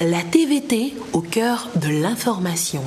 la TVT au cœur de l'information.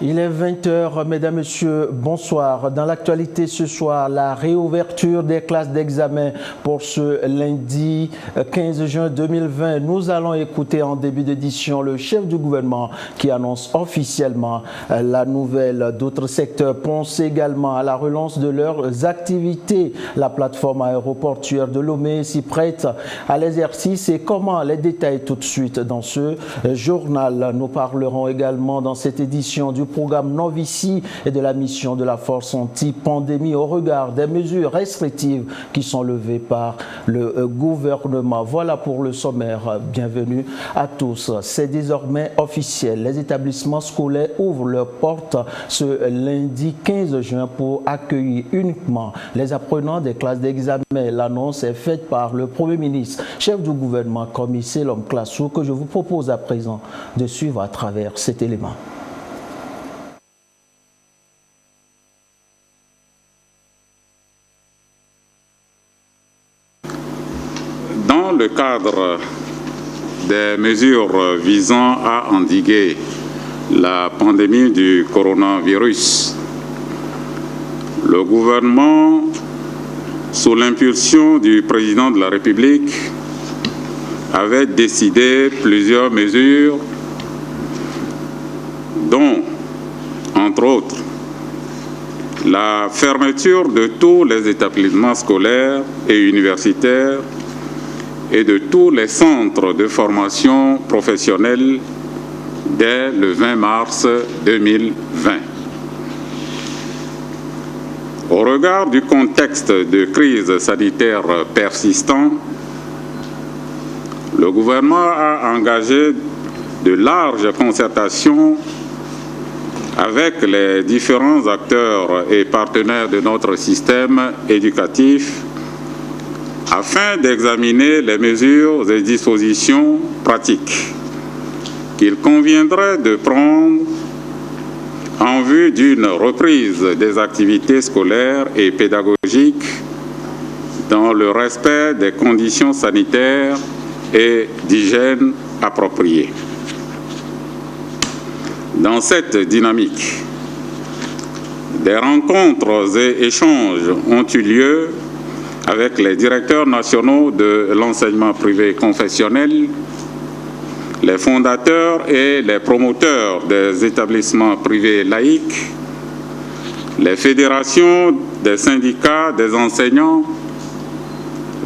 Il est 20h, mesdames, messieurs, bonsoir. Dans l'actualité ce soir, la réouverture des classes d'examen pour ce lundi 15 juin 2020. Nous allons écouter en début d'édition le chef du gouvernement qui annonce officiellement la nouvelle. D'autres secteurs pensent également à la relance de leurs activités. La plateforme aéroportuaire de Lomé s'y prête à l'exercice et comment les détails tout de suite dans ce journal. Nous parlerons également dans cette édition du programme Novici et de la mission de la force anti-pandémie au regard des mesures restrictives qui sont levées par le gouvernement. Voilà pour le sommaire. Bienvenue à tous. C'est désormais officiel. Les établissements scolaires ouvrent leurs portes ce lundi 15 juin pour accueillir uniquement les apprenants des classes d'examen. L'annonce est faite par le Premier ministre, chef du gouvernement, comme Selom Klassou, que je vous propose à présent de suivre à travers cet élément. Dans le cadre des mesures visant à endiguer la pandémie du coronavirus, le gouvernement, sous l'impulsion du président de la République, avait décidé plusieurs mesures, dont, entre autres, la fermeture de tous les établissements scolaires et universitaires et de tous les centres de formation professionnelle dès le 20 mars 2020. Au regard du contexte de crise sanitaire persistant, le gouvernement a engagé de larges concertations avec les différents acteurs et partenaires de notre système éducatif afin d'examiner les mesures et dispositions pratiques qu'il conviendrait de prendre en vue d'une reprise des activités scolaires et pédagogiques dans le respect des conditions sanitaires et d'hygiène appropriées. Dans cette dynamique, des rencontres et échanges ont eu lieu avec les directeurs nationaux de l'enseignement privé confessionnel, les fondateurs et les promoteurs des établissements privés laïques, les fédérations des syndicats des enseignants,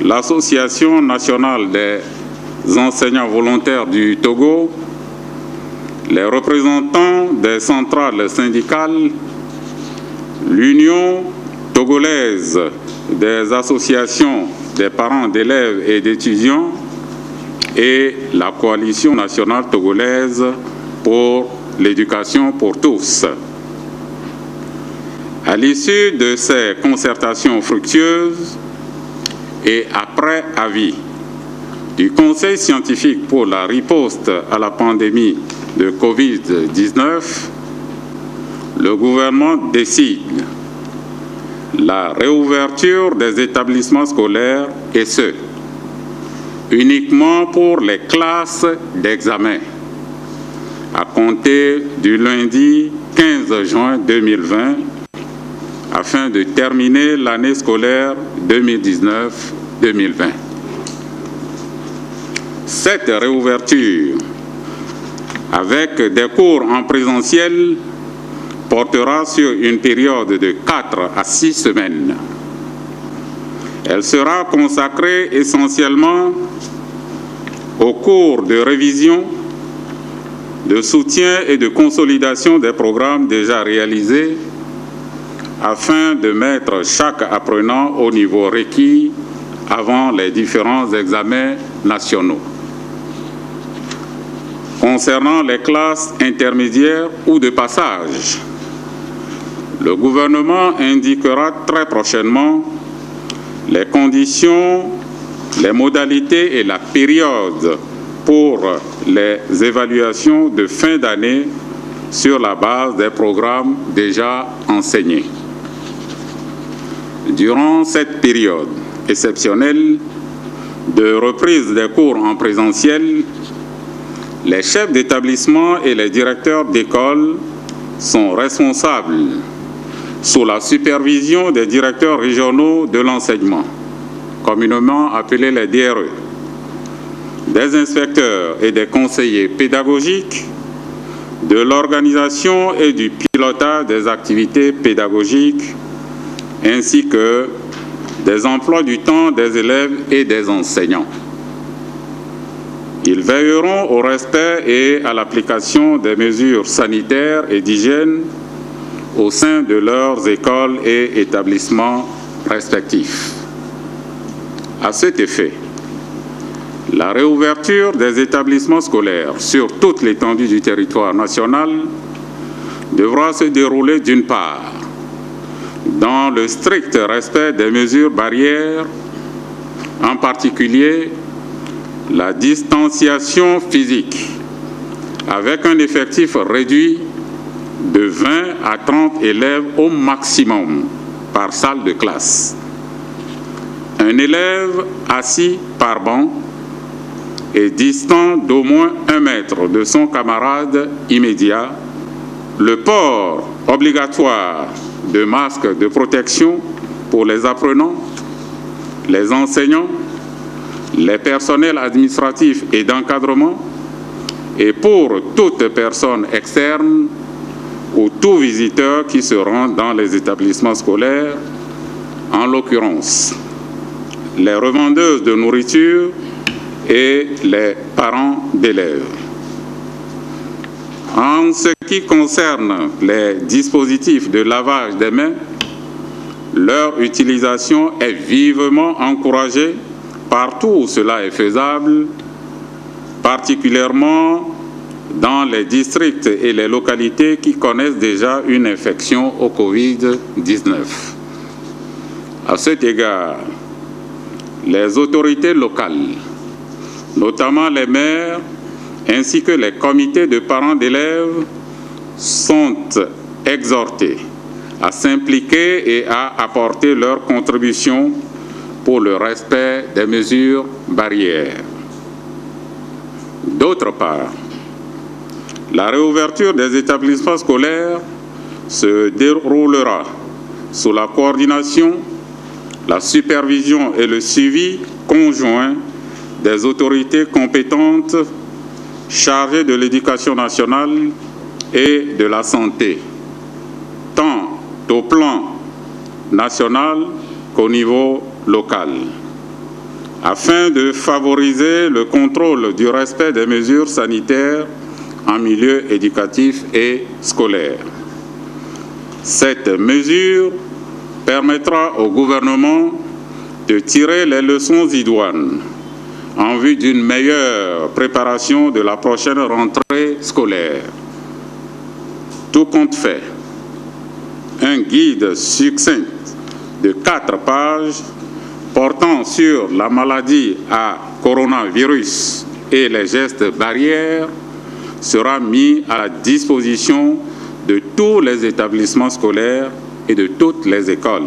l'Association nationale des enseignants volontaires du Togo, les représentants des centrales syndicales, l'Union togolaise des associations des parents d'élèves et d'étudiants et la Coalition nationale togolaise pour l'éducation pour tous. À l'issue de ces concertations fructueuses et après avis du Conseil scientifique pour la riposte à la pandémie de Covid-19, le gouvernement décide la réouverture des établissements scolaires et ce, uniquement pour les classes d'examen, à compter du lundi 15 juin 2020, afin de terminer l'année scolaire 2019-2020. Cette réouverture, avec des cours en présentiel, portera sur une période de 4 à 6 semaines. Elle sera consacrée essentiellement aux cours de révision, de soutien et de consolidation des programmes déjà réalisés afin de mettre chaque apprenant au niveau requis avant les différents examens nationaux. Concernant les classes intermédiaires ou de passage, le gouvernement indiquera très prochainement les conditions, les modalités et la période pour les évaluations de fin d'année sur la base des programmes déjà enseignés. Durant cette période exceptionnelle de reprise des cours en présentiel, les chefs d'établissement et les directeurs d'école sont responsables, sous la supervision des directeurs régionaux de l'enseignement, communément appelés les DRE, des inspecteurs et des conseillers pédagogiques, de l'organisation et du pilotage des activités pédagogiques, ainsi que des emplois du temps des élèves et des enseignants. Ils veilleront au respect et à l'application des mesures sanitaires et d'hygiène au sein de leurs écoles et établissements respectifs. À cet effet, la réouverture des établissements scolaires sur toute l'étendue du territoire national devra se dérouler d'une part dans le strict respect des mesures barrières, en particulier la distanciation physique, avec un effectif réduit de 20 à 30 élèves au maximum par salle de classe. Un élève assis par banc et distant d'au moins 1 mètre de son camarade immédiat, le port obligatoire de masques de protection pour les apprenants, les enseignants, les personnels administratifs et d'encadrement, et pour toute personne externe ou tout visiteur qui se rend dans les établissements scolaires, en l'occurrence les revendeuses de nourriture et les parents d'élèves. En ce qui concerne les dispositifs de lavage des mains, leur utilisation est vivement encouragée partout où cela est faisable, particulièrement dans les districts et les localités qui connaissent déjà une infection au Covid-19. À cet égard, les autorités locales, notamment les maires, ainsi que les comités de parents d'élèves, sont exhortés à s'impliquer et à apporter leur contribution pour le respect des mesures barrières. D'autre part, la réouverture des établissements scolaires se déroulera sous la coordination, la supervision et le suivi conjoint des autorités compétentes chargées de l'éducation nationale et de la santé, tant au plan national qu'au niveau local, afin de favoriser le contrôle du respect des mesures sanitaires en milieu éducatif et scolaire. Cette mesure permettra au gouvernement de tirer les leçons idoines en vue d'une meilleure préparation de la prochaine rentrée scolaire. Tout compte fait, un guide succinct de 4 pages portant sur la maladie à coronavirus et les gestes barrières sera mis à la disposition de tous les établissements scolaires et de toutes les écoles.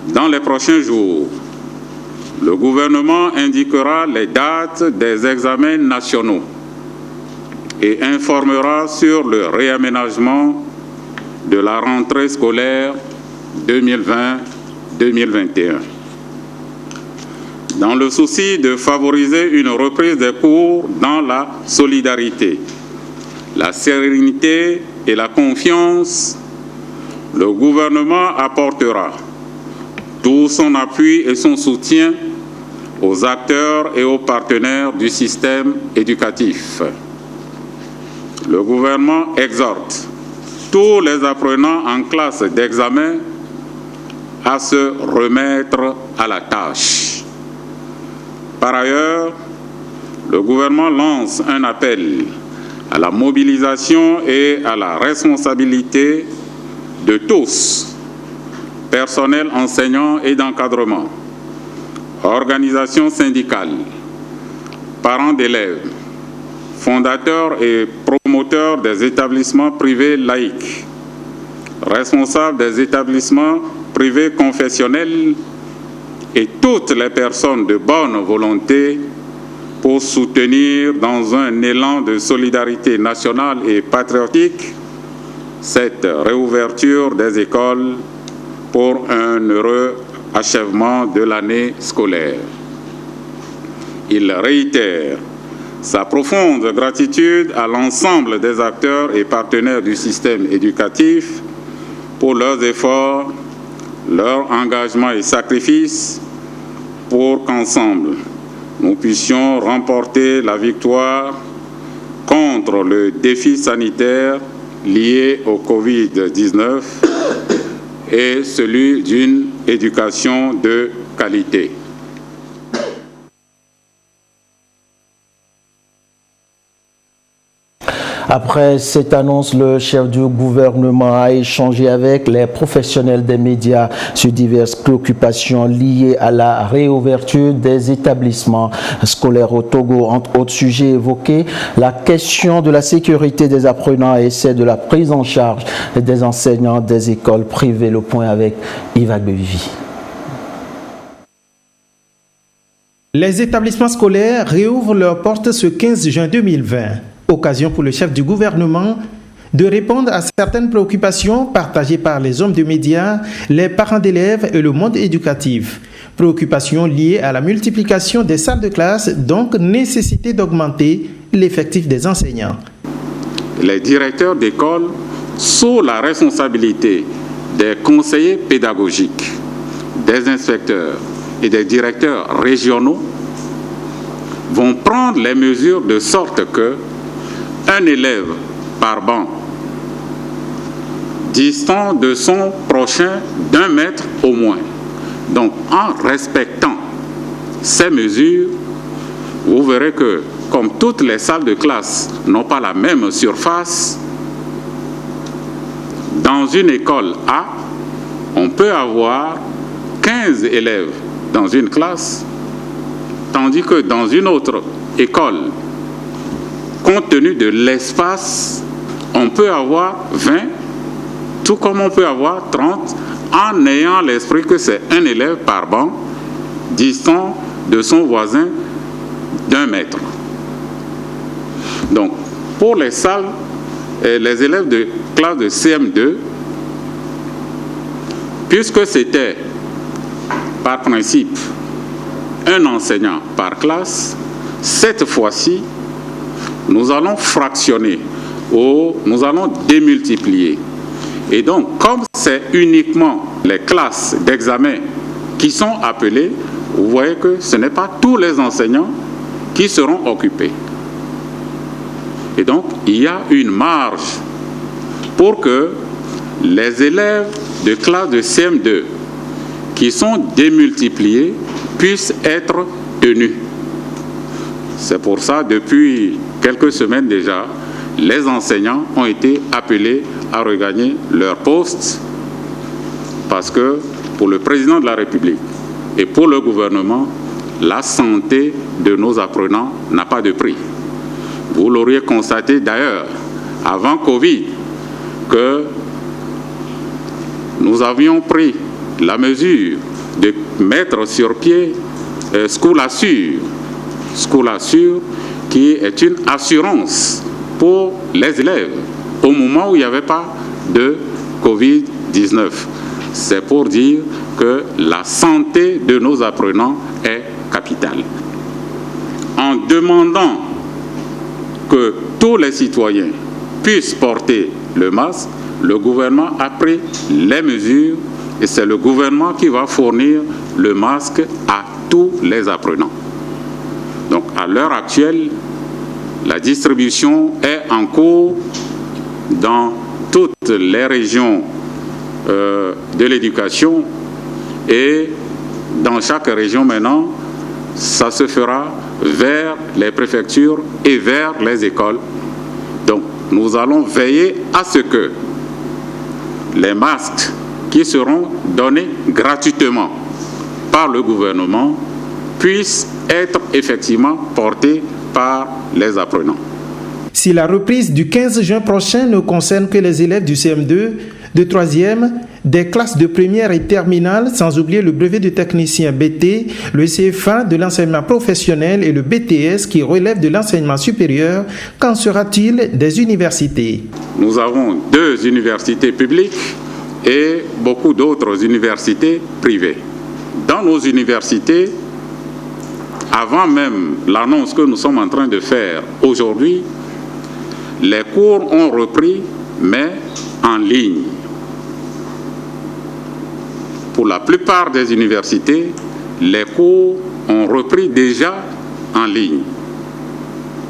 Dans les prochains jours, le gouvernement indiquera les dates des examens nationaux et informera sur le réaménagement de la rentrée scolaire 2020-2021. Dans le souci de favoriser une reprise des cours dans la solidarité, la sérénité et la confiance, le gouvernement apportera tout son appui et son soutien aux acteurs et aux partenaires du système éducatif. Le gouvernement exhorte tous les apprenants en classe d'examen à se remettre à la tâche. Par ailleurs, le gouvernement lance un appel à la mobilisation et à la responsabilité de tous, personnel enseignant et d'encadrement, organisations syndicales, parents d'élèves, fondateurs et promoteurs des établissements privés laïcs, responsables des établissements privés confessionnels et toutes les personnes de bonne volonté pour soutenir dans un élan de solidarité nationale et patriotique cette réouverture des écoles pour un heureux achèvement de l'année scolaire. Il réitère sa profonde gratitude à l'ensemble des acteurs et partenaires du système éducatif pour leurs efforts, leur engagement et sacrifices pour qu'ensemble, nous puissions remporter la victoire contre le défi sanitaire lié au Covid-19 et celui d'une éducation de qualité. Après cette annonce, le chef du gouvernement a échangé avec les professionnels des médias sur diverses préoccupations liées à la réouverture des établissements scolaires au Togo. Entre autres sujets évoqués, la question de la sécurité des apprenants et celle de la prise en charge des enseignants des écoles privées. Le point avec Yves Bevivi. Les établissements scolaires réouvrent leurs portes ce 15 juin 2020. Occasion pour le chef du gouvernement de répondre à certaines préoccupations partagées par les hommes de médias, les parents d'élèves et le monde éducatif. Préoccupations liées à la multiplication des salles de classe, donc nécessité d'augmenter l'effectif des enseignants. Les directeurs d'école, sous la responsabilité des conseillers pédagogiques, des inspecteurs et des directeurs régionaux, vont prendre les mesures de sorte que un élève par banc distant de son prochain d'1 mètre au moins. Donc, en respectant ces mesures, vous verrez que, comme toutes les salles de classe n'ont pas la même surface, dans une école A, on peut avoir 15 élèves dans une classe, tandis que dans une autre école, compte tenu de l'espace, on peut avoir 20, tout comme on peut avoir 30, en ayant l'esprit que c'est un élève par banc, distant de son voisin d'1 mètre. Donc, pour les salles, les élèves de classe de CM2, puisque c'était par principe un enseignant par classe, cette fois-ci, nous allons fractionner ou nous allons démultiplier. Et donc, comme c'est uniquement les classes d'examen qui sont appelées, vous voyez que ce n'est pas tous les enseignants qui seront occupés. Et donc, il y a une marge pour que les élèves de classe de CM2 qui sont démultipliés puissent être tenus. C'est pour ça, depuis quelques semaines déjà, les enseignants ont été appelés à regagner leur poste parce que pour le président de la République et pour le gouvernement, la santé de nos apprenants n'a pas de prix. Vous l'auriez constaté d'ailleurs avant Covid que nous avions pris la mesure de mettre sur pied School Assure, qui est une assurance pour les élèves au moment où il n'y avait pas de Covid-19. C'est pour dire que la santé de nos apprenants est capitale. En demandant que tous les citoyens puissent porter le masque, le gouvernement a pris les mesures et c'est le gouvernement qui va fournir le masque à tous les apprenants. Donc, à l'heure actuelle, la distribution est en cours dans toutes les régions de l'éducation et dans chaque région maintenant, ça se fera vers les préfectures et vers les écoles nous allons veiller à ce que les masques qui seront donnés gratuitement par le gouvernement puissent être effectivement portés par les apprenants. Si la reprise du 15 juin prochain ne concerne que les élèves du CM2, de 3e, des classes de première et terminale, sans oublier le brevet de technicien BT, le CFA de l'enseignement professionnel et le BTS qui relève de l'enseignement supérieur, qu'en sera-t-il des universités? Nous avons 2 universités publiques et beaucoup d'autres universités privées. Dans nos universités, avant même l'annonce que nous sommes en train de faire aujourd'hui, les cours ont repris, mais en ligne. Pour la plupart des universités, les cours ont repris déjà en ligne.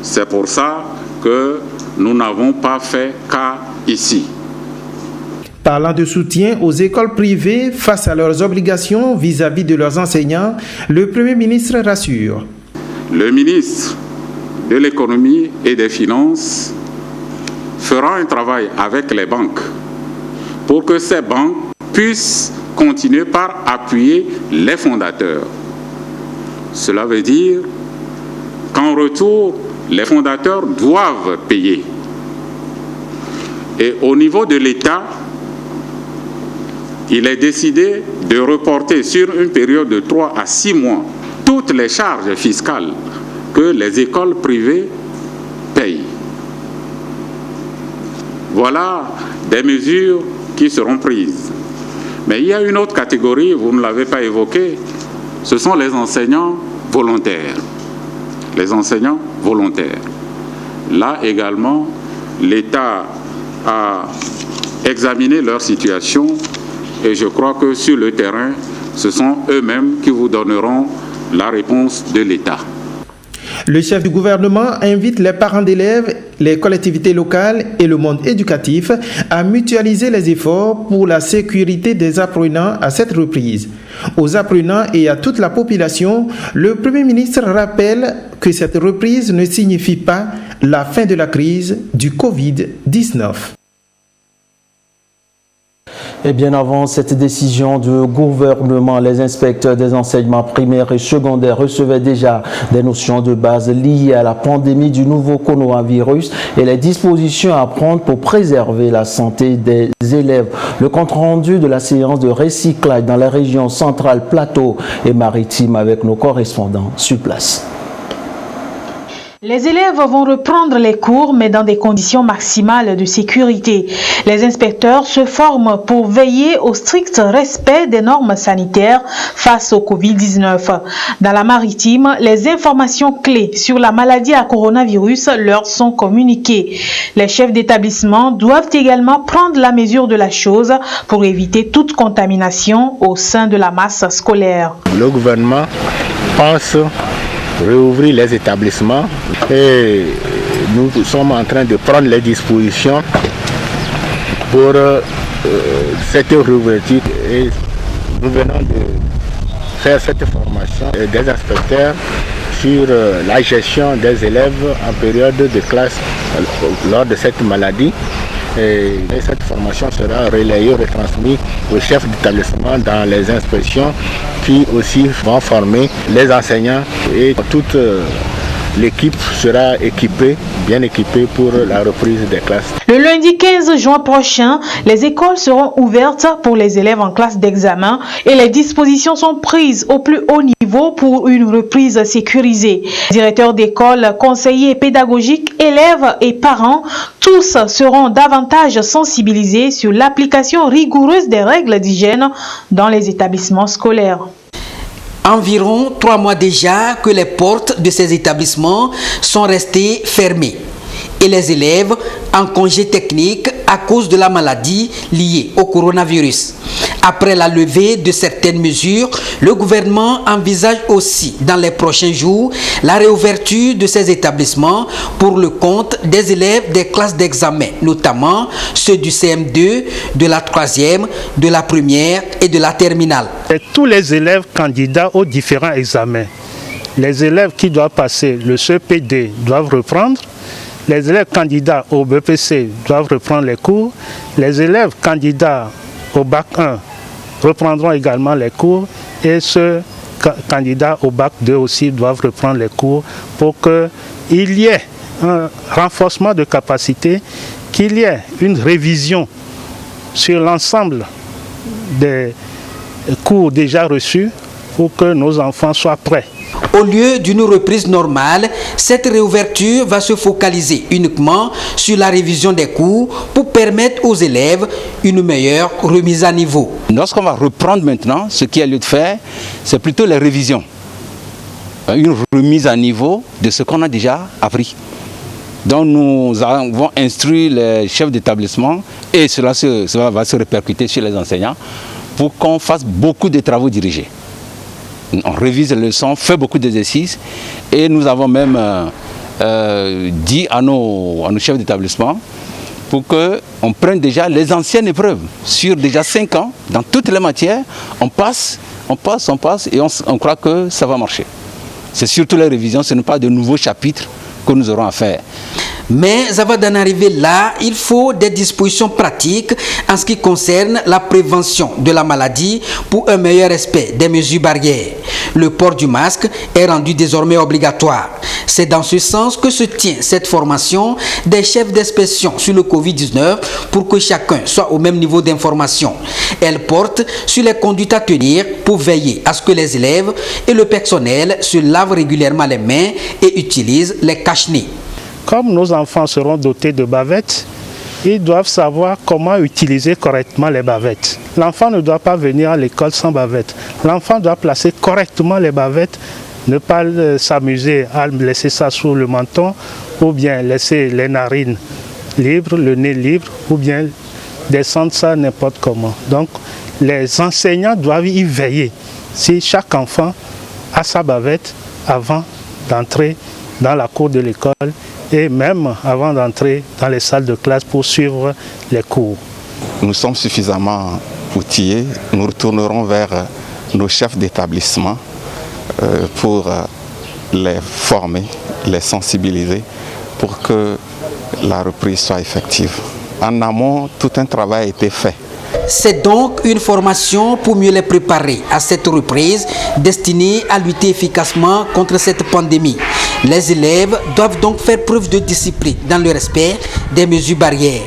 C'est pour ça que nous n'avons pas fait cas ici. Parlant de soutien aux écoles privées face à leurs obligations vis-à-vis de leurs enseignants, le Premier ministre rassure. Le ministre de l'Économie et des Finances fera un travail avec les banques pour que ces banques puissent continuer par appuyer les fondateurs. Cela veut dire qu'en retour, les fondateurs doivent payer. Et au niveau de l'État, il est décidé de reporter sur une période de 3 à 6 mois toutes les charges fiscales que les écoles privées payent. Voilà des mesures qui seront prises. Mais il y a une autre catégorie, vous ne l'avez pas évoquée, ce sont les enseignants volontaires. Les enseignants volontaires. Là également, l'État a examiné leur situation et je crois que sur le terrain, ce sont eux-mêmes qui vous donneront la réponse de l'État. Le chef du gouvernement invite les parents d'élèves, les collectivités locales et le monde éducatif à mutualiser les efforts pour la sécurité des apprenants à cette reprise. Aux apprenants et à toute la population, le Premier ministre rappelle que cette reprise ne signifie pas la fin de la crise du Covid-19. Et bien avant cette décision du gouvernement, les inspecteurs des enseignements primaires et secondaires recevaient déjà des notions de base liées à la pandémie du nouveau coronavirus et les dispositions à prendre pour préserver la santé des élèves. Le compte-rendu de la séance de recyclage dans les régions centrales, plateau et maritimes avec nos correspondants sur place. Les élèves vont reprendre les cours, mais dans des conditions maximales de sécurité. Les inspecteurs se forment pour veiller au strict respect des normes sanitaires face au Covid-19. Dans la maritime, les informations clés sur la maladie à coronavirus leur sont communiquées. Les chefs d'établissement doivent également prendre la mesure de la chose pour éviter toute contamination au sein de la masse scolaire. Le gouvernement pense réouvrir les établissements et nous sommes en train de prendre les dispositions pour cette réouverture et nous venons de faire cette formation des inspecteurs sur la gestion des élèves en période de classe lors de cette maladie. Et cette formation sera relayée, retransmise aux chefs d'établissement dans les inspections qui aussi vont former les enseignants et toute l'équipe sera équipée, bien équipée pour la reprise des classes. Le lundi 15 juin prochain, les écoles seront ouvertes pour les élèves en classe d'examen et les dispositions sont prises au plus haut niveau pour une reprise sécurisée. Directeurs d'école, conseillers pédagogiques, élèves et parents, tous seront davantage sensibilisés sur l'application rigoureuse des règles d'hygiène dans les établissements scolaires. Environ 3 mois déjà que les portes de ces établissements sont restées fermées et les élèves en congé technique à cause de la maladie liée au coronavirus. Après la levée de certaines mesures, le gouvernement envisage aussi dans les prochains jours la réouverture de ces établissements pour le compte des élèves des classes d'examen, notamment ceux du CM2, de la 3e, de la première et de la terminale. Et tous les élèves candidats aux différents examens, les élèves qui doivent passer le CEPD doivent reprendre, les élèves candidats au BPC doivent reprendre les cours. Les élèves candidats au bac 1 reprendront également les cours et ceux candidats au bac 2 aussi doivent reprendre les cours pour qu'il y ait un renforcement de capacité, qu'il y ait une révision sur l'ensemble des cours déjà reçus pour que nos enfants soient prêts. Au lieu d'une reprise normale, cette réouverture va se focaliser uniquement sur la révision des cours pour permettre aux élèves une meilleure remise à niveau. Lorsqu'on va reprendre maintenant, ce qui a lieu de faire, c'est plutôt les révisions. Une remise à niveau de ce qu'on a déjà appris. Donc nous avons instruit les chefs d'établissement et cela va se répercuter sur les enseignants pour qu'on fasse beaucoup de travaux dirigés. On révise les leçons, fait beaucoup d'exercices et nous avons même dit à nos chefs d'établissement pour qu'on prenne déjà les anciennes épreuves sur déjà 5 ans, dans toutes les matières, on passe et on croit que ça va marcher. C'est surtout les révisions, ce n'est pas de nouveaux chapitres que nous aurons à faire. Mais avant d'en arriver là, il faut des dispositions pratiques en ce qui concerne la prévention de la maladie pour un meilleur respect des mesures barrières. Le port du masque est rendu désormais obligatoire. C'est dans ce sens que se tient cette formation des chefs d'inspection sur le Covid-19 pour que chacun soit au même niveau d'information. Elle porte sur les conduites à tenir pour veiller à ce que les élèves et le personnel se lavent régulièrement les mains et utilisent les cache-nez. Comme nos enfants seront dotés de bavettes, ils doivent savoir comment utiliser correctement les bavettes. L'enfant ne doit pas venir à l'école sans bavette. L'enfant doit placer correctement les bavettes, ne pas s'amuser à laisser ça sous le menton ou bien laisser les narines libres, le nez libre ou bien descendre ça n'importe comment. Donc les enseignants doivent y veiller. Si chaque enfant a sa bavette avant d'entrer dans la cour de l'école et même avant d'entrer dans les salles de classe pour suivre les cours. Nous sommes suffisamment outillés, nous retournerons vers nos chefs d'établissement pour les former, les sensibiliser pour que la reprise soit effective. En amont, tout un travail a été fait. C'est donc une formation pour mieux les préparer à cette reprise destinée à lutter efficacement contre cette pandémie. Les élèves doivent donc faire preuve de discipline dans le respect des mesures barrières.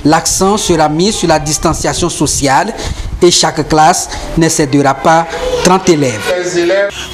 L'accent sera mis sur la distanciation sociale et chaque classe n'excédera pas 30 élèves.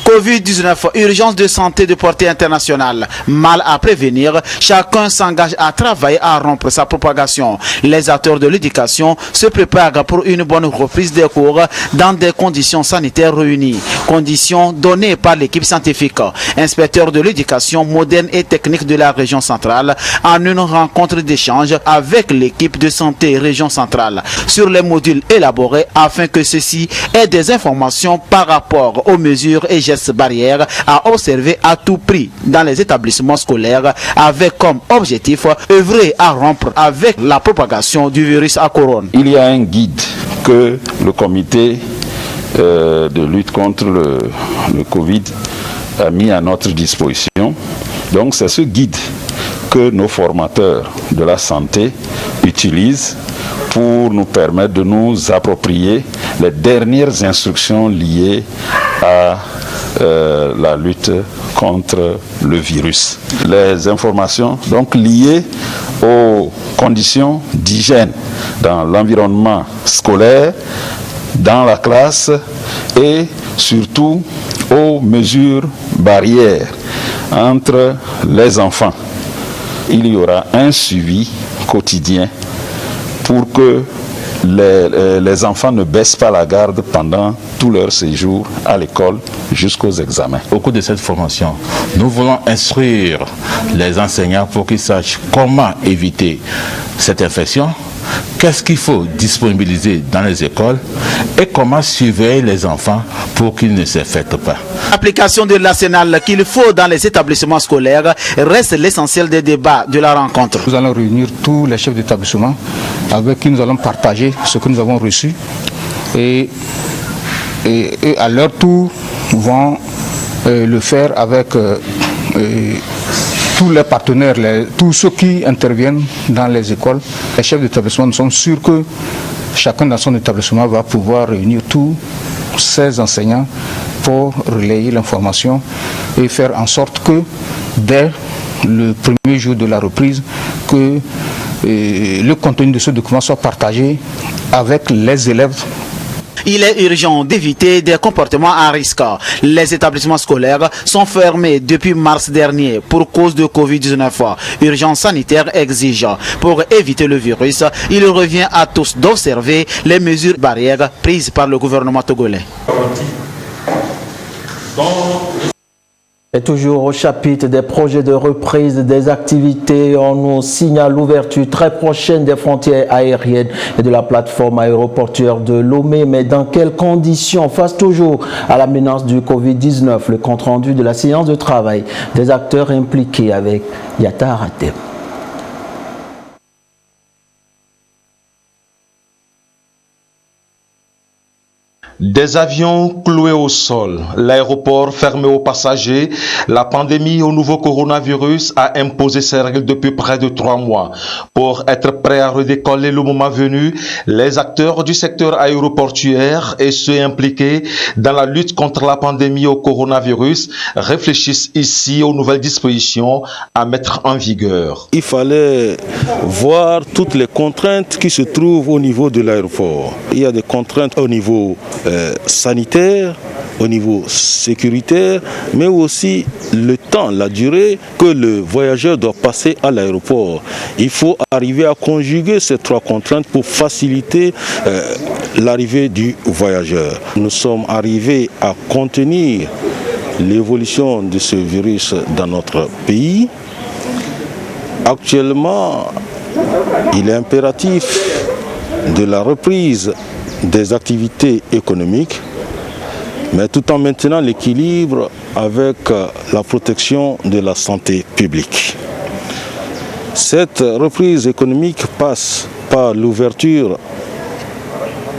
Covid-19, urgence de santé de portée internationale. Mal à prévenir, chacun s'engage à travailler à rompre sa propagation. Les acteurs de l'éducation se préparent pour une bonne reprise des cours dans des conditions sanitaires réunies. Conditions données par l'équipe scientifique. Inspecteur de l'éducation moderne et technique de la région centrale en une rencontre d'échange avec l'équipe de santé région centrale sur les modules élaborés afin que ceux-ci aient des informations par rapport aux mesures et gestes barrières à observer à tout prix dans les établissements scolaires avec comme objectif œuvrer à rompre avec la propagation du virus à corona. Il y a un guide que le comité de lutte contre le Covid a mis à notre disposition. Donc c'est ce guide que nos formateurs de la santé utilisent pour nous permettre de nous approprier les dernières instructions liées à la lutte contre le virus. Les informations donc liées aux conditions d'hygiène dans l'environnement scolaire, dans la classe et surtout aux mesures barrières entre les enfants. Il y aura un suivi quotidien pour que les enfants ne baissent pas la garde pendant tout leur séjour à l'école jusqu'aux examens. Au cours de cette formation, nous voulons instruire les enseignants pour qu'ils sachent comment éviter cette infection, qu'est-ce qu'il faut disponibiliser dans les écoles et comment surveiller les enfants pour qu'ils ne s'infectent pas. L'application de l'arsenal qu'il faut dans les établissements scolaires reste l'essentiel des débats de la rencontre. Nous allons réunir tous les chefs d'établissement avec qui nous allons partager ce que nous avons reçu et à leur tour vont le faire avec tous les partenaires, tous ceux qui interviennent dans les écoles, les chefs d'établissement, nous sommes sûrs que chacun dans son établissement va pouvoir réunir tous ses enseignants pour relayer l'information et faire en sorte que dès le premier jour de la reprise, que le contenu de ce document soit partagé avec les élèves. Il est urgent d'éviter des comportements à risque. Les établissements scolaires sont fermés depuis mars dernier pour cause de Covid-19. Urgence sanitaire exige. Pour éviter le virus, il revient à tous d'observer les mesures barrières prises par le gouvernement togolais. Et toujours au chapitre des projets de reprise des activités, on nous signale l'ouverture très prochaine des frontières aériennes et de la plateforme aéroportuaire de Lomé. Mais dans quelles conditions? Face toujours à la menace du Covid-19, le compte-rendu de la séance de travail des acteurs impliqués avec Yata Aratem. Des avions cloués au sol, l'aéroport fermé aux passagers, la pandémie au nouveau coronavirus a imposé ses règles depuis près de 3 mois. Pour être prêts à redécoller le moment venu, les acteurs du secteur aéroportuaire et ceux impliqués dans la lutte contre la pandémie au coronavirus réfléchissent ici aux nouvelles dispositions à mettre en vigueur. Il fallait voir toutes les contraintes qui se trouvent au niveau de l'aéroport. Il y a des contraintes au niveau sanitaire, au niveau sécuritaire, mais aussi le temps, la durée que le voyageur doit passer à l'aéroport. Il faut arriver à conjuguer ces 3 contraintes pour faciliter l'arrivée du voyageur. Nous sommes arrivés à contenir l'évolution de ce virus dans notre pays. Actuellement, il est impératif de la reprise des activités économiques, mais tout en maintenant l'équilibre avec la protection de la santé publique. Cette reprise économique passe par l'ouverture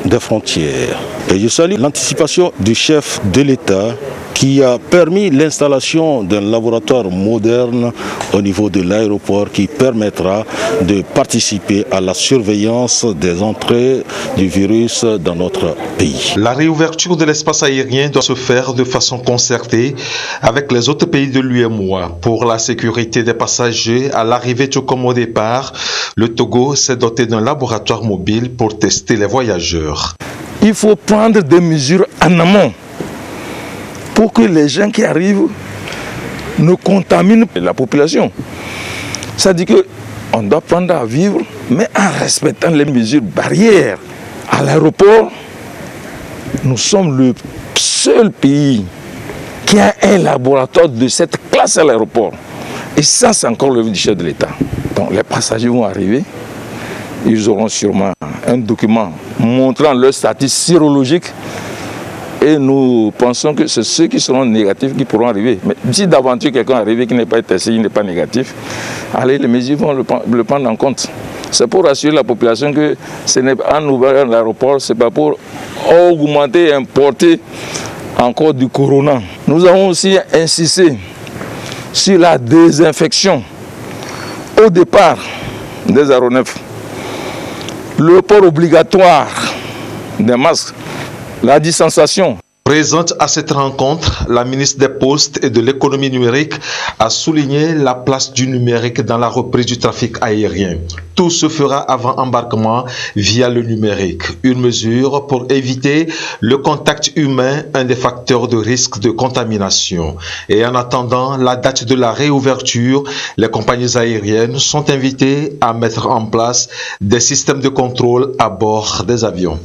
des frontières. Et je salue l'anticipation du chef de l'État qui a permis l'installation d'un laboratoire moderne au niveau de l'aéroport qui permettra de participer à la surveillance des entrées du virus dans notre pays. La réouverture de l'espace aérien doit se faire de façon concertée avec les autres pays de l'UEMOA. Pour la sécurité des passagers à l'arrivée tout comme au départ, le Togo s'est doté d'un laboratoire mobile pour tester les voyageurs. Il faut prendre des mesures en amont pour que les gens qui arrivent ne contaminent la population. Ça dit qu'on doit prendre à vivre, mais en respectant les mesures barrières. À l'aéroport, nous sommes le seul pays qui a un laboratoire de cette classe à l'aéroport. Et ça, c'est encore le du chef de l'État. Donc les passagers vont arriver, ils auront sûrement un document montrant leur statut sérologique. Et nous pensons que c'est ceux qui seront négatifs qui pourront arriver. Mais si d'aventure quelqu'un arrive qui n'est pas testé, il n'est pas négatif, allez, les mesures vont le prendre en compte. C'est pour rassurer la population que ce n'est pas en ouvrant l'aéroport, ce n'est pas pour augmenter et importer encore du corona. Nous avons aussi insisté sur la désinfection au départ des aéronefs. Le port obligatoire des masques, la distanciation. Présente à cette rencontre, la ministre des Postes et de l'économie numérique a souligné la place du numérique dans la reprise du trafic aérien. Tout se fera avant embarquement via le numérique. Une mesure pour éviter le contact humain, un des facteurs de risque de contamination. Et en attendant la date de la réouverture, les compagnies aériennes sont invitées à mettre en place des systèmes de contrôle à bord des avions.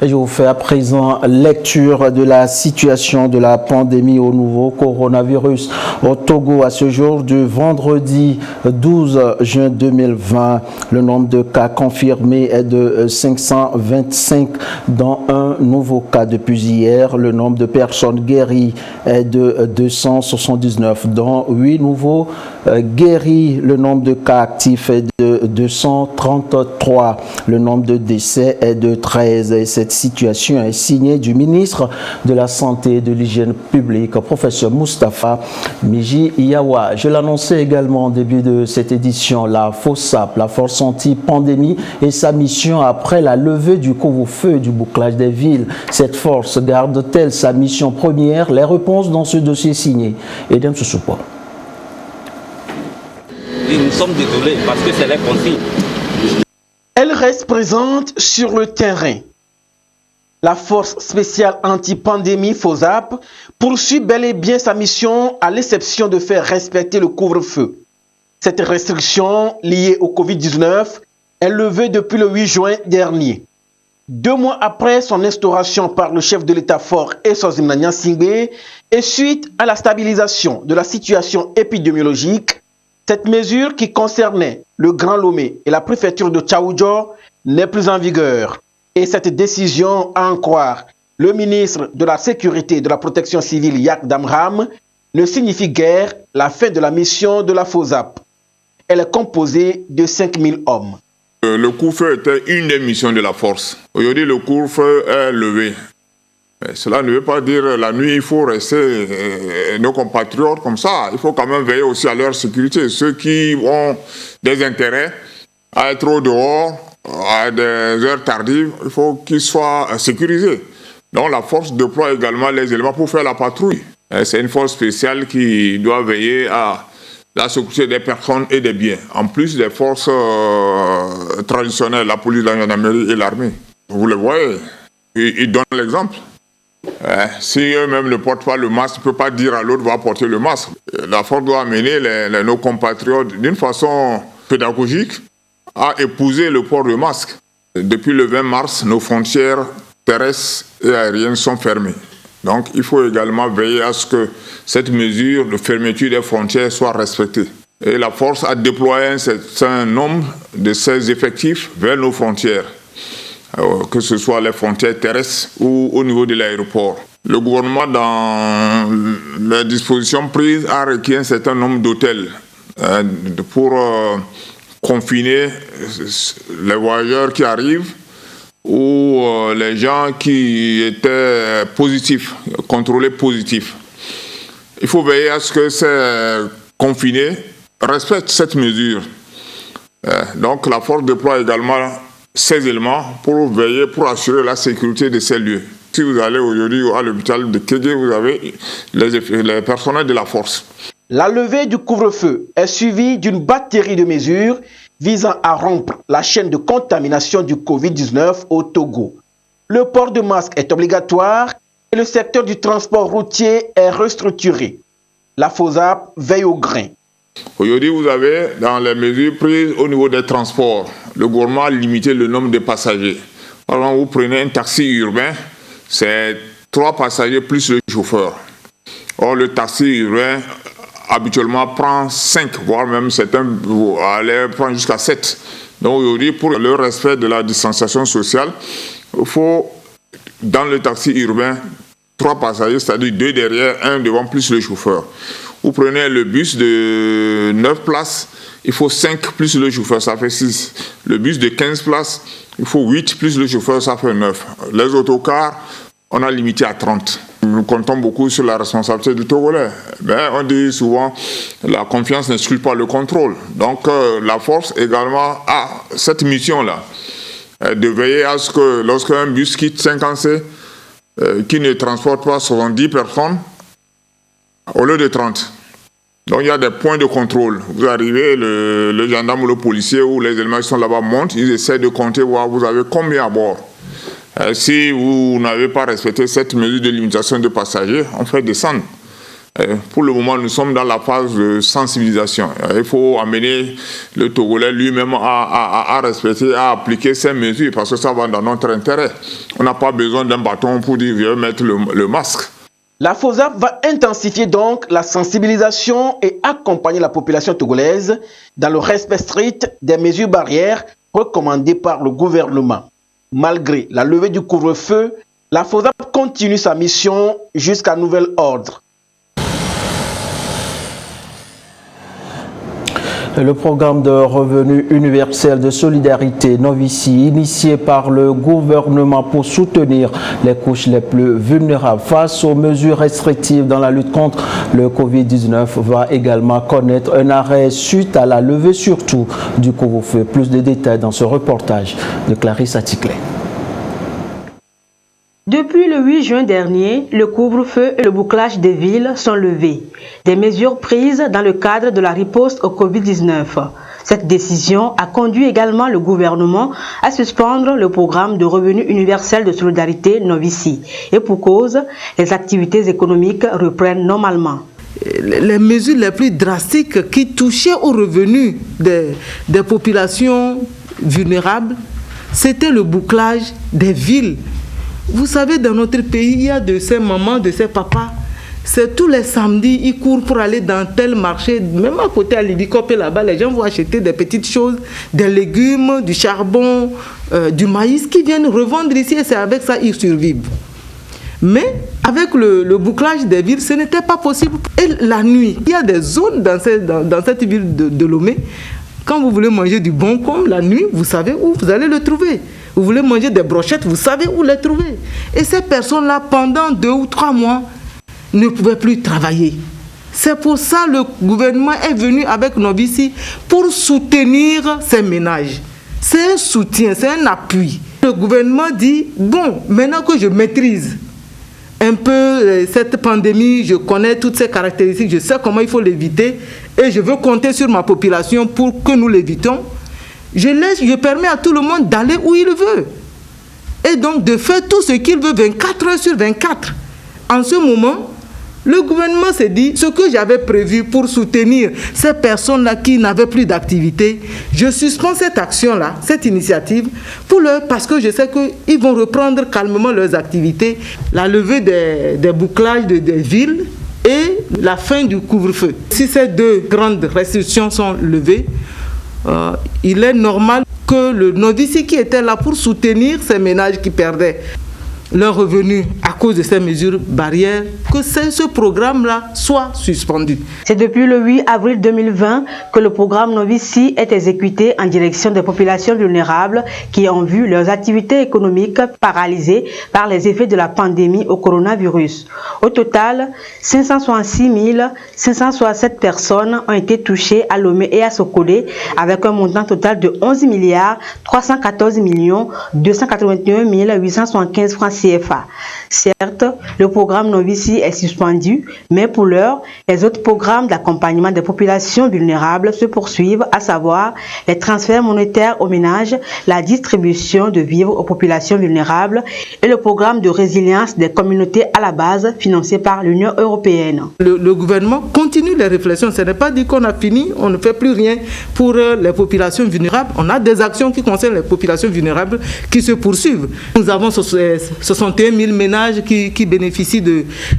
Et je vous fais à présent lecture de la situation de la pandémie au nouveau coronavirus au Togo. À ce jour du vendredi 12 juin 2020, le nombre de cas confirmés est de 525, dont un nouveau cas depuis hier. Le nombre de personnes guéries est de 279, dont 8 nouveaux guéris. Le nombre de cas actifs est de 233. Le nombre de décès est de 13. Et cette situation est signée du ministre de la Santé et de l'Hygiène publique, professeur Moustapha Miji Yawa. Je l'annonçais également au début de cette édition, la FOSAP, la Force anti-pandémie, et sa mission après la levée du couvre-feu et du bouclage des villes. Cette force garde-t-elle sa mission première? Les réponses dans ce dossier signé. Edem Soussoupo. Nous sommes désolés parce que c'est les consignes. Elle reste présente sur le terrain. La force spéciale anti-pandémie FOSAP poursuit bel et bien sa mission à l'exception de faire respecter le couvre-feu. Cette restriction liée au Covid-19 est levée depuis le 8 juin dernier. 2 mois après son instauration par le chef de l'État-fort Essosim Nanyang Singbe et suite à la stabilisation de la situation épidémiologique, cette mesure qui concernait le Grand Lomé et la préfecture de Tchaoudjo n'est plus en vigueur. Et cette décision, à en croire le ministre de la Sécurité et de la Protection civile Yak Damram, ne signifie guère la fin de la mission de la FOSAP. Elle est composée de 5000 hommes. Le couvre-feu était une des missions de la force. Aujourd'hui, le couvre-feu est levé. Mais cela ne veut pas dire la nuit, il faut rester nos compatriotes comme ça. Il faut quand même veiller aussi à leur sécurité. Ceux qui ont des intérêts à être au dehors, à des heures tardives, il faut qu'ils soient sécurisés. Donc la force déploie également les éléments pour faire la patrouille. C'est une force spéciale qui doit veiller à la sécurité des personnes et des biens, en plus des forces traditionnelles, la police, la gendarmerie et l'armée. Vous le voyez, ils donnent l'exemple. Si eux-mêmes ne portent pas le masque, ils ne peuvent pas dire à l'autre va porter le masque. La force doit amener nos compatriotes d'une façon pédagogique à épouser le port de masque. Depuis le 20 mars, nos frontières terrestres et aériennes sont fermées. Donc il faut également veiller à ce que cette mesure de fermeture des frontières soit respectée. Et la force a déployé un certain nombre de ses effectifs vers nos frontières, que ce soit les frontières terrestres ou au niveau de l'aéroport. Le gouvernement, dans les dispositions prises, a requis un certain nombre d'hôtels pour confiner les voyageurs qui arrivent ou les gens qui étaient positifs, contrôlés positifs. Il faut veiller à ce que ces confinés respectent cette mesure. Donc la force déploie également ces éléments pour veiller, pour assurer la sécurité de ces lieux. Si vous allez aujourd'hui à l'hôpital de Kégué, vous avez les personnels de la force. La levée du couvre-feu est suivie d'une batterie de mesures visant à rompre la chaîne de contamination du Covid-19 au Togo. Le port de masque est obligatoire et le secteur du transport routier est restructuré. La FOSAP veille au grain. Aujourd'hui, vous avez, dans les mesures prises au niveau des transports, le gouvernement a limité le nombre de passagers. Par exemple, vous prenez un taxi urbain, c'est 3 passagers plus le chauffeur. Or, le taxi urbain, habituellement, prend 5, voire même certains allaient prendre jusqu'à 7. Donc aujourd'hui, pour le respect de la distanciation sociale, il faut, dans le taxi urbain, 3 passagers, c'est-à-dire 2 derrière, 1 devant plus le chauffeur. Vous prenez le bus de 9 places, il faut 5 plus le chauffeur, ça fait 6. Le bus de 15 places, il faut 8 plus le chauffeur, ça fait 9. Les autocars, on a limité à 30. Nous comptons beaucoup sur la responsabilité du Togolais. Mais on dit souvent, la confiance n'exclut pas le contrôle. Donc la force également a cette mission-là, de veiller à ce que lorsqu'un bus quitte 50C, qui ne transporte pas 70 personnes, au lieu de 30. Donc il y a des points de contrôle. Vous arrivez, le gendarme ou le policier ou les éléments qui sont là-bas montent, ils essaient de compter, voir vous avez combien à bord. Si vous n'avez pas respecté cette mesure de limitation de passagers, on fait descendre. Pour le moment, nous sommes dans la phase de sensibilisation. Il faut amener le Togolais lui-même à respecter, à appliquer ces mesures parce que ça va dans notre intérêt. On n'a pas besoin d'un bâton pour dire viens mettre le masque. La FOSAP va intensifier donc la sensibilisation et accompagner la population togolaise dans le respect strict des mesures barrières recommandées par le gouvernement. Malgré la levée du couvre-feu, la FOSAP continue sa mission jusqu'à nouvel ordre. Le programme de revenu universel de solidarité Novici, initié par le gouvernement pour soutenir les couches les plus vulnérables face aux mesures restrictives dans la lutte contre le Covid-19, va également connaître un arrêt suite à la levée surtout du couvre-feu. Plus de détails dans ce reportage de Clarisse Aticlé. Depuis le 8 juin dernier, le couvre-feu et le bouclage des villes sont levés. Des mesures prises dans le cadre de la riposte au Covid-19. Cette décision a conduit également le gouvernement à suspendre le programme de revenu universel de solidarité Novici. Et pour cause, les activités économiques reprennent normalement. Les mesures les plus drastiques qui touchaient aux revenus des populations vulnérables, c'était le bouclage des villes. Vous savez, dans notre pays, il y a de ces mamans, de ces papas, c'est tous les samedis, ils courent pour aller dans tel marché, même à côté à l'Ibicop et là-bas, les gens vont acheter des petites choses, des légumes, du charbon, du maïs, qui viennent revendre ici et c'est avec ça qu'ils survivent. Mais avec le bouclage des villes, ce n'était pas possible. Et la nuit, il y a des zones dans cette ville de Lomé. Quand vous voulez manger du bon com, la nuit, vous savez où vous allez le trouver. Vous voulez manger des brochettes, vous savez où les trouver. Et ces personnes-là, pendant 2 ou 3 mois, ne pouvaient plus travailler. C'est pour ça que le gouvernement est venu avec Novici pour soutenir ces ménages. C'est un soutien, c'est un appui. Le gouvernement dit, bon, maintenant que je maîtrise un peu cette pandémie, je connais toutes ses caractéristiques, je sais comment il faut l'éviter et je veux compter sur ma population pour que nous l'évitons. Je permets à tout le monde d'aller où il veut. Et donc de faire tout ce qu'il veut 24 heures sur 24. En ce moment, le gouvernement s'est dit, ce que j'avais prévu pour soutenir ces personnes-là qui n'avaient plus d'activité, je suspends cette action-là, cette initiative, parce que je sais qu'ils vont reprendre calmement leurs activités, la levée des bouclages des villes et la fin du couvre-feu. Si ces 2 grandes restrictions sont levées, il est normal que le Novici qui était là pour soutenir ces ménages qui perdaient leurs revenus à cause de ces mesures barrières, que ce programme-là soit suspendu. C'est depuis le 8 avril 2020 que le programme Novici est exécuté en direction des populations vulnérables qui ont vu leurs activités économiques paralysées par les effets de la pandémie au coronavirus. Au total, 566 567 personnes ont été touchées à Lomé et à Sokolé avec un montant total de 11 314 281 875 francs CFA. Certes, le programme Novici est suspendu, mais pour l'heure, les autres programmes d'accompagnement des populations vulnérables se poursuivent, à savoir les transferts monétaires aux ménages, la distribution de vivres aux populations vulnérables et le programme de résilience des communautés à la base financé par l'Union européenne. Le gouvernement continue les réflexions. Ce n'est pas dit qu'on a fini, on ne fait plus rien pour les populations vulnérables. On a des actions qui concernent les populations vulnérables qui se poursuivent. Nous avons 61 000 ménages qui bénéficient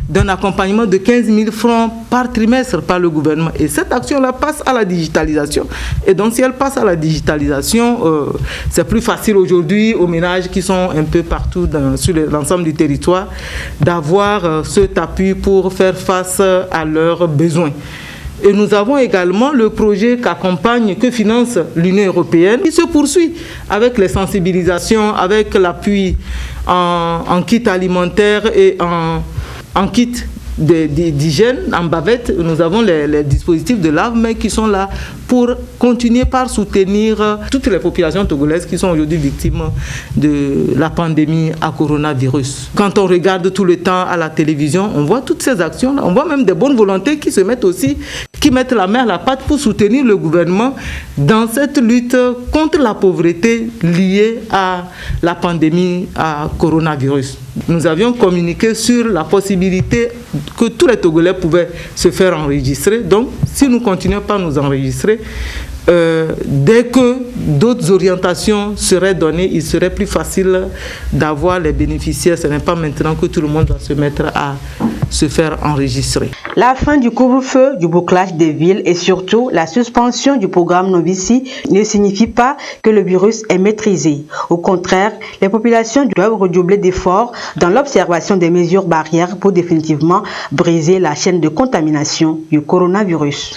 d'un accompagnement de 15 000 francs par trimestre par le gouvernement. Et cette action-là passe à la digitalisation. Et donc, si elle passe à la digitalisation, c'est plus facile aujourd'hui aux ménages qui sont un peu partout sur l'ensemble du territoire d'avoir cet appui pour faire face à leurs besoins. Et nous avons également le projet que finance l'Union européenne qui se poursuit avec les sensibilisations, avec l'appui en kit alimentaire et en kit d'hygiène, en bavette. Nous avons les dispositifs de lave-mains qui sont là pour continuer par soutenir toutes les populations togolaises qui sont aujourd'hui victimes de la pandémie à coronavirus. Quand on regarde tout le temps à la télévision, on voit toutes ces actions-là. On voit même des bonnes volontés qui se mettent aussi, qui mettent la main à la pâte pour soutenir le gouvernement dans cette lutte contre la pauvreté liée à la pandémie à coronavirus. Nous avions communiqué sur la possibilité que tous les Togolais pouvaient se faire enregistrer. Donc, si nous continuons par nous enregistrer, dès que d'autres orientations seraient données, il serait plus facile d'avoir les bénéficiaires. Ce n'est pas maintenant que tout le monde va se mettre à se faire enregistrer. La fin du couvre-feu, du bouclage des villes et surtout la suspension du programme Novici ne signifie pas que le virus est maîtrisé. Au contraire, les populations doivent redoubler d'efforts dans l'observation des mesures barrières pour définitivement briser la chaîne de contamination du coronavirus.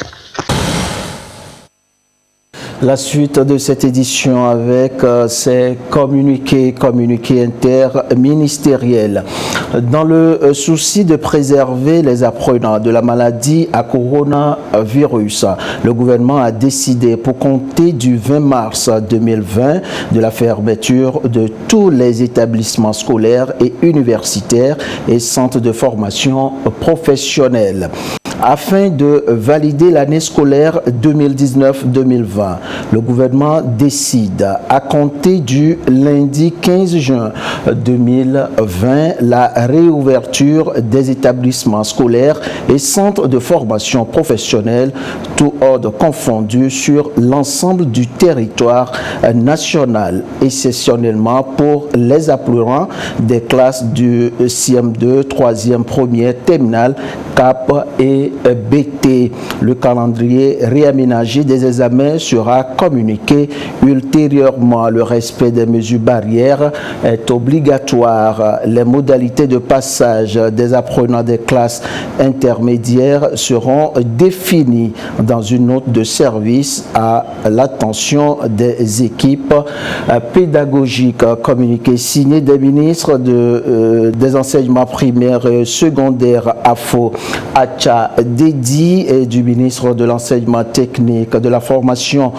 La suite de cette édition avec ces communiqués interministériels. Dans le souci de préserver les apprenants de la maladie à coronavirus, le gouvernement a décidé pour compter du 20 mars 2020 de la fermeture de tous les établissements scolaires et universitaires et centres de formation professionnelle. Afin de valider l'année scolaire 2019-2020, le gouvernement décide, à compter du lundi 15 juin 2020, la réouverture des établissements scolaires et centres de formation professionnelle, tout ordre confondu, sur l'ensemble du territoire national, exceptionnellement pour les apprenants des classes du CM2, 3e, 1er, terminale, CAP et BT. Le calendrier réaménagé des examens sera communiqué ultérieurement. Le respect des mesures barrières est obligatoire. Les modalités de passage des apprenants des classes intermédiaires seront définies dans une note de service à l'attention des équipes pédagogiques. Communiqué signé des ministres des enseignements primaires et secondaires AFO Acha Dedi et du ministre de l'enseignement technique, de la formation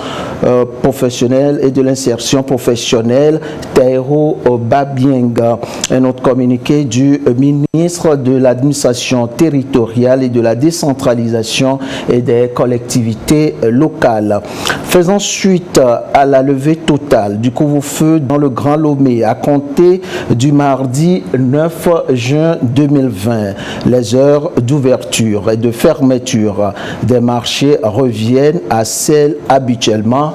professionnelle et de l'insertion professionnelle, Taïro Babienga. Un autre communiqué du ministre de l'administration territoriale et de la décentralisation et des collectivités locales. Faisant suite à la levée totale du couvre-feu dans le Grand Lomé à compter du mardi 9 juin 2020, les heures d'ouverture et de fermeture des marchés reviennent à celles habituellement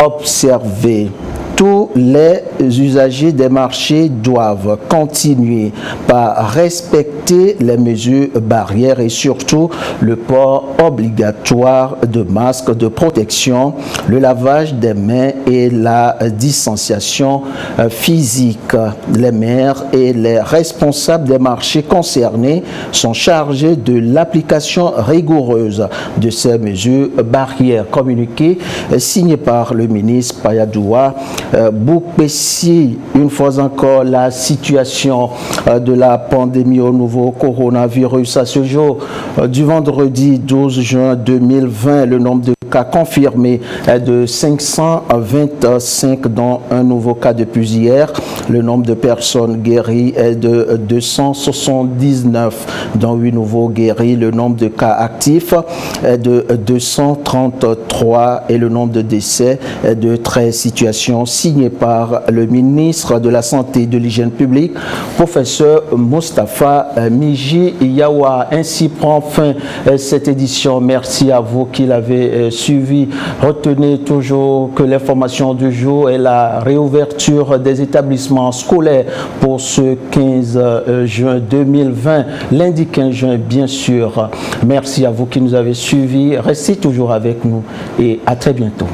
observées. Tous les usagers des marchés doivent continuer par respecter les mesures barrières et surtout le port obligatoire de masques de protection, le lavage des mains et la distanciation physique. Les maires et les responsables des marchés concernés sont chargés de l'application rigoureuse de ces mesures barrières. Communiqué signé par le ministre Payadoua Boukbessi. Une fois encore, la situation de la pandémie au nouveau coronavirus. À ce jour du vendredi 12 juin 2020, le nombre de cas confirmés est de 525, dont un nouveau cas depuis hier. Le nombre de personnes guéries est de 279, dont 8 nouveaux guéris. Le nombre de cas actifs est de 233 et le nombre de décès est de 13. Situation signée par le ministre de la Santé et de l'Hygiène publique, professeur Moustapha Miji Yawa. Ainsi prend fin cette édition. Merci à vous qui l'avez suivi. Retenez toujours que l'information du jour est la réouverture des établissements scolaires pour ce 15 juin 2020, lundi 15 juin bien sûr. Merci à vous qui nous avez suivis. Restez toujours avec nous et à très bientôt.